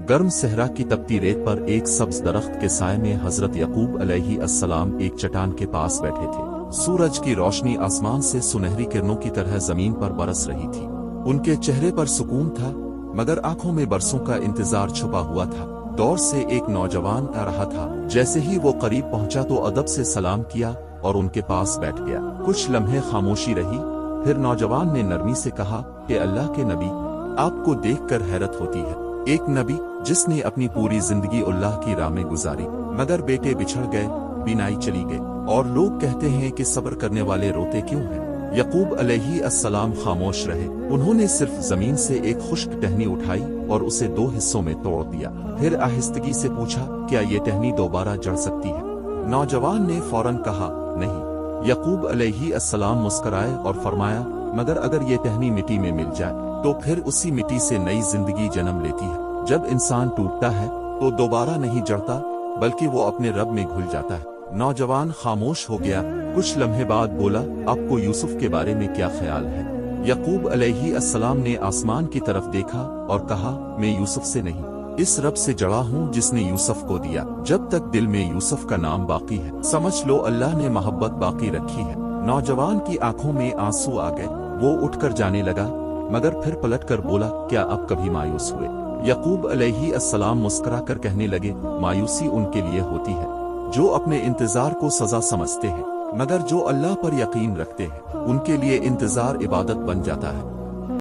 गर्म सहरा की तपती रेत पर एक सब्ज दरख्त के साए में हजरत यकूब अलैहिस्सलाम एक चट्टान के पास बैठे थे। सूरज की रोशनी आसमान से सुनहरी किरणों की तरह जमीन पर बरस रही थी। उनके चेहरे पर सुकून था, मगर आंखों में बरसों का इंतजार छुपा हुआ था। दौर से एक नौजवान आ रहा था। जैसे ही वो करीब पहुंचा तो अदब से सलाम किया और उनके पास बैठ गया। कुछ लम्हे खामोशी रही, फिर नौजवान ने नरमी से कहा कि अल्लाह के नबी, आपको देखकर हैरत होती है। एक नबी जिसने अपनी पूरी जिंदगी अल्लाह की राह में गुजारी, मगर बेटे बिछड़ गए, बीनाई चली गई, और लोग कहते हैं कि सब्र करने वाले रोते क्यों हैं। यकूब अलैहिस्सलाम खामोश रहे। उन्होंने सिर्फ जमीन से एक खुश्क टहनी उठाई और उसे 2 हिस्सों में तोड़ दिया। फिर आहिस्तगी से पूछा, क्या ये टहनी दोबारा जड़ सकती है? नौजवान ने फौरन कहा, नहीं। यकूब अलैहिस्सलाम मुस्कुराए और फरमाया, मगर अगर ये टहनी मिट्टी में मिल जाए तो फिर उसी मिट्टी से नई जिंदगी जन्म लेती है। जब इंसान टूटता है तो दोबारा नहीं जड़ता, बल्कि वो अपने रब में घुल जाता है। नौजवान खामोश हो गया। कुछ लम्हे बाद बोला, आपको यूसुफ के बारे में क्या ख्याल है? यकूब अलैहिस्सलाम ने आसमान की तरफ देखा और कहा, मैं यूसुफ से नहीं, इस रब से जड़ा हूँ जिसने यूसुफ को दिया। जब तक दिल में यूसुफ का नाम बाकी है, समझ लो अल्लाह ने मोहब्बत बाकी रखी है। नौजवान की आंखों में आंसू आ गए। वो उठकर जाने लगा, मगर फिर पलटकर बोला, क्या अब कभी मायूस हुए? यकूब अलैहिस्सलाम मुस्कुरा कर कहने लगे, मायूसी उनके लिए होती है जो अपने इंतजार को सजा समझते हैं, मगर जो अल्लाह पर यकीन रखते हैं उनके लिए इंतजार इबादत बन जाता है।